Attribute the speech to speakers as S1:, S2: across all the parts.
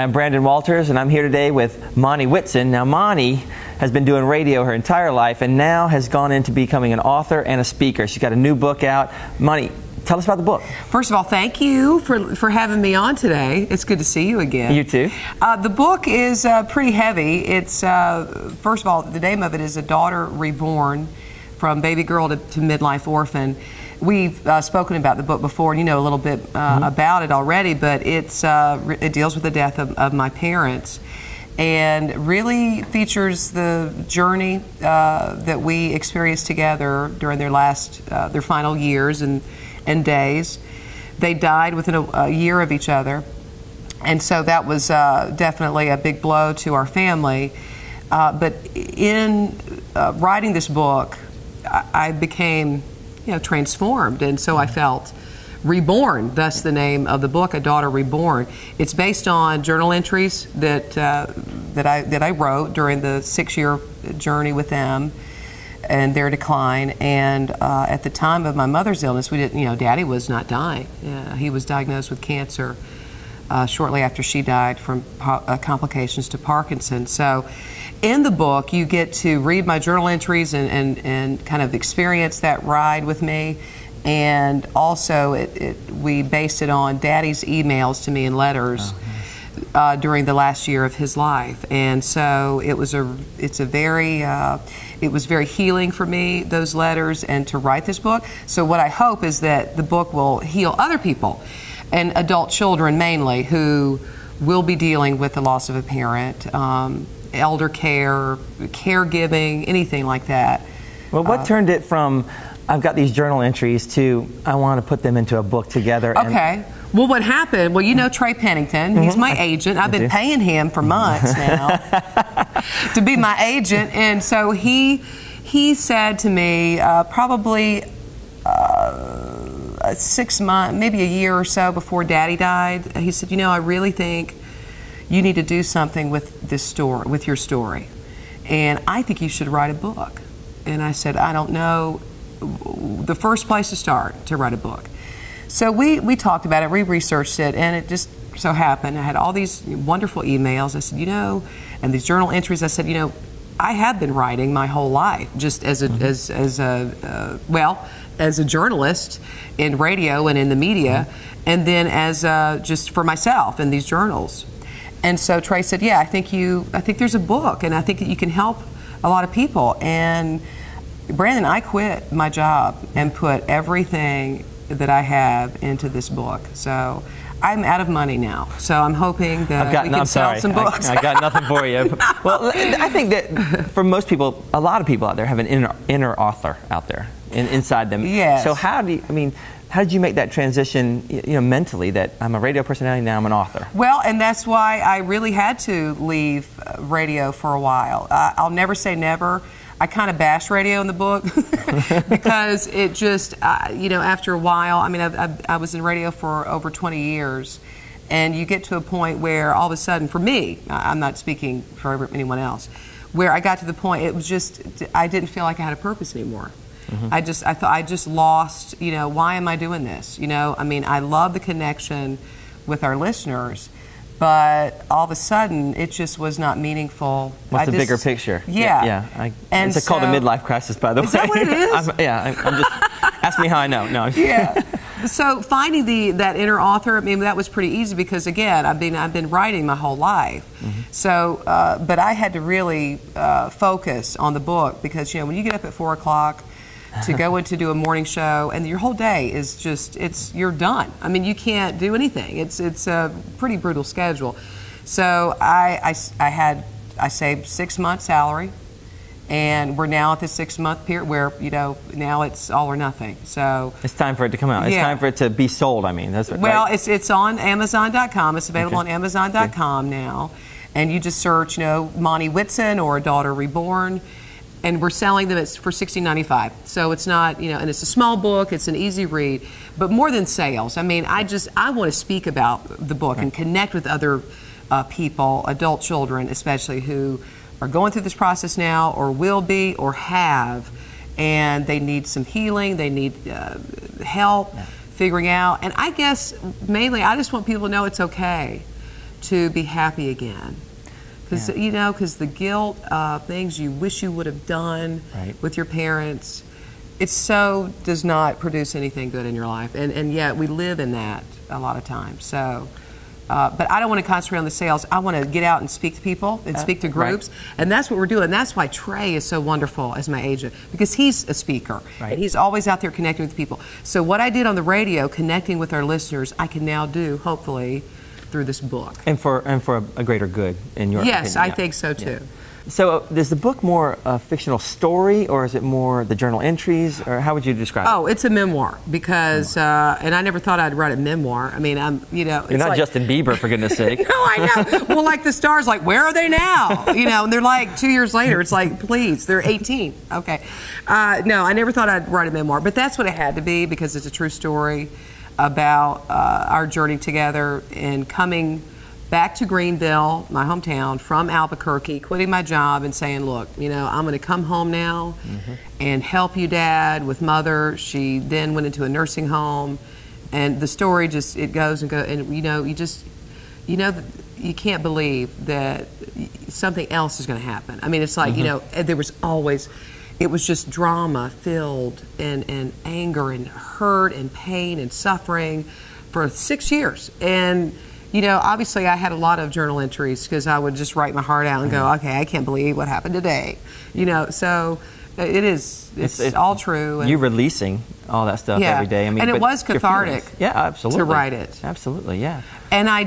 S1: I'm Brandon Walters, and I'm here today with Monnie Whitson. Now, Monnie has been doing radio her entire life and now has gone into becoming an author and a speaker. She's got a new book out. Monnie, tell us about the book.
S2: First of all, thank you for having me on today. It's good to see you again.
S1: You too.
S2: The book is pretty heavy. It's, first of all, the name of it is A Daughter Reborn, From Baby Girl to Midlife Orphan. We've spoken about the book before, and you know a little bit about it already, but it deals with the death of my parents and really features the journey that we experienced together during their final years and days. They died within a year of each other, and so that was definitely a big blow to our family. But in writing this book, I became transformed, and so I felt reborn, thus the name of the book, A Daughter Reborn. It's based on journal entries that I wrote during the 6-year journey with them and their decline. And at the time of my mother's illness, we didn't, Daddy was not dying. He was diagnosed with cancer shortly after she died from complications to Parkinson's. So in the book, you get to read my journal entries and kind of experience that ride with me. And also, we based it on Daddy's emails to me and letters during the last year of his life. And so it was very healing for me, those letters, and to write this book. So what I hope is that the book will heal other people, and adult children mainly, who will be dealing with the loss of a parent, elder care, caregiving, anything like that.
S1: Well, what turned it from, I've got these journal entries, to I want to put them into a book together?
S2: Okay. Well, what happened, well, you know Trey Pennington, he's my agent. I've been paying him for months now to be my agent. And so he said to me, probably 6 months, maybe a year or so before Daddy died, he said, I really think you need to do something with this story, with your story, and I think you should write a book. And I said, I don't know the first place to start to write a book. So we talked about it, we researched it, and it just so happened I had all these wonderful emails. I said, and these journal entries. I said, I have been writing my whole life, just as a journalist in radio and in the media, and then as just for myself in these journals. And so Trey said, I think there's a book, and I think that you can help a lot of people. And Brandon, I quit my job and put everything that I have into this book. So I'm out of money now. So I'm hoping that we can sell some books.
S1: I got nothing for you. Well, I think that for most people, a lot of people out there have an inner author out there inside them.
S2: Yes.
S1: So how did you make that transition, mentally, that I'm a radio personality, now I'm an author? Well,
S2: and that's why I really had to leave radio for a while. I'll never say never. I kind of bash radio in the book because it just, after a while, I was in radio for over 20 years, and you get to a point where all of a sudden, for me, I'm not speaking for anyone else, where I got to the point, it was just, I didn't feel like I had a purpose anymore. I thought I just lost, why am I doing this? I love the connection with our listeners, but all of a sudden it just was not meaningful.
S1: What's the bigger picture?
S2: Yeah.
S1: It's called a midlife crisis, by the way.
S2: Is that what it is?
S1: I'm just, ask me how I know. No.
S2: Yeah. So finding that inner author, that was pretty easy because, again, I've been writing my whole life. So, but I had to really focus on the book because, when you get up at 4 o'clock to go in to do a morning show, and your whole day is just, you're done. You can't do anything. It's a pretty brutal schedule. So I saved 6 months' salary, and we're now at the 6-month period where, now it's all or nothing. So
S1: it's time for it to come out. It's time for it to be sold, That's what,
S2: well,
S1: right?
S2: it's on Amazon.com. It's available on Amazon.com now. And you just search, Monnie Whitson or A Daughter Reborn, and we're selling them for $16.95. So it's not, and it's a small book, it's an easy read. But more than sales, I want to speak about the book and connect with other people, adult children especially, who are going through this process now or will be or have, and they need some healing, they need help figuring out. And I guess mainly I just want people to know it's okay to be happy again. Because because the guilt of things you wish you would have done with your parents, it so does not produce anything good in your life, and yet we live in that a lot of times. So, but I don't want to concentrate on the sales. I want to get out and speak to people and speak to groups, and that's what we're doing. That's why Trey is so wonderful as my agent, because he's a speaker and he's always out there connecting with people. So what I did on the radio, connecting with our listeners, I can now do hopefully through this book. And for
S1: a greater good, in your opinion.
S2: Yes, I think so too.
S1: Yeah. So is the book more a fictional story, or is it more the journal entries, or how would you describe it?
S2: Oh, it's a memoir, because, and I never thought I'd write a memoir. I mean, you're
S1: not like, Justin Bieber, for goodness sake.
S2: No, I know. Well, like the stars, like, where are they now? And they're like 2 years later, it's like, please, they're 18. Okay. No, I never thought I'd write a memoir, but that's what it had to be, because it's a true story about our journey together and coming back to Greenville, my hometown, from Albuquerque, quitting my job and saying, look, I'm going to come home now and help you, Dad, with Mother. She then went into a nursing home, and the story just, it goes and goes, and you can't believe that something else is going to happen. I mean, it's like, there was always, it was just drama filled and anger and hurt and pain and suffering for 6 years. And obviously I had a lot of journal entries, because I would just write my heart out and go, okay, I can't believe what happened today. So it's all true. And
S1: you releasing all that stuff every day. I mean,
S2: and it was cathartic.
S1: Yeah, absolutely.
S2: To write it.
S1: Absolutely, yeah.
S2: And I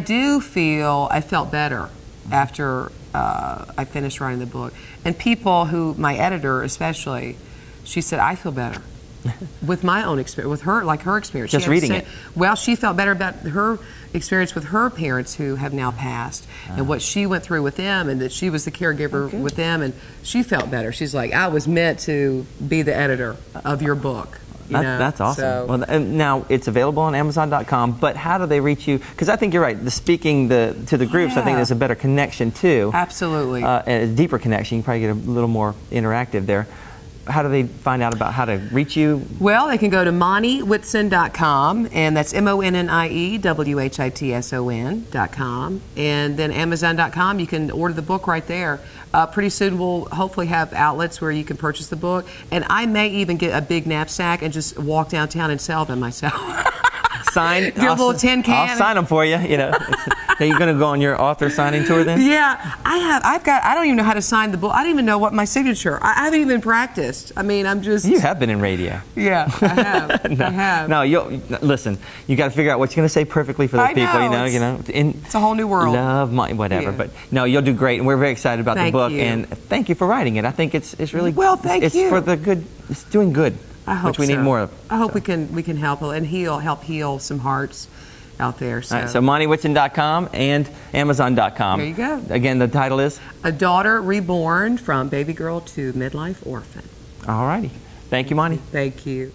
S2: felt better after I finished writing the book. And people my editor especially, she said, I feel better. With my own experience, with her experience.
S1: Just reading it.
S2: Well, she felt better about her experience with her parents who have now passed, and what she went through with them, and that she was the caregiver with them, and she felt better. She's like, I was meant to be the editor of your book.
S1: That's awesome.
S2: So,
S1: well, and now it's available on Amazon.com, but how do they reach you? Because I think you're right. The speaking to the groups, I think there's a better connection too.
S2: Absolutely.
S1: A deeper connection. You probably get a little more interactive there. How do they find out about how to reach you? Well,
S2: they can go to MonnieWhitson.com, and that's MonnieWhitson.com, and then Amazon.com. You can order the book right there. Pretty soon we'll hopefully have outlets where you can purchase the book, and I may even get a big knapsack and just walk downtown and sell them myself.
S1: Sign.
S2: Get a little tin can.
S1: I'll sign them for you. Are you going to go on your author signing tour then?
S2: Yeah, I don't even know how to sign the book. I don't even know what my signature. I haven't even practiced. I mean, I'm just.
S1: You have been in radio.
S2: Yeah, I have.
S1: No,
S2: I have.
S1: No, listen. You got to figure out what you're going to say perfectly for those people.
S2: It's a whole new world.
S1: Love, money, whatever. Yeah. But no, you'll do great, and we're very excited about the book. And thank you for writing it. I think it's really
S2: well. Thank you.
S1: It's for the good. It's doing good.
S2: I hope
S1: which we need more of.
S2: I hope we can help and help heal some hearts out there. So,
S1: all right, so MonnieWhitson.com and Amazon.com.
S2: There you go.
S1: Again, the title is?
S2: A Daughter Reborn, from Baby Girl to Midlife Orphan.
S1: All righty. Thank you, Monnie.
S2: Thank you.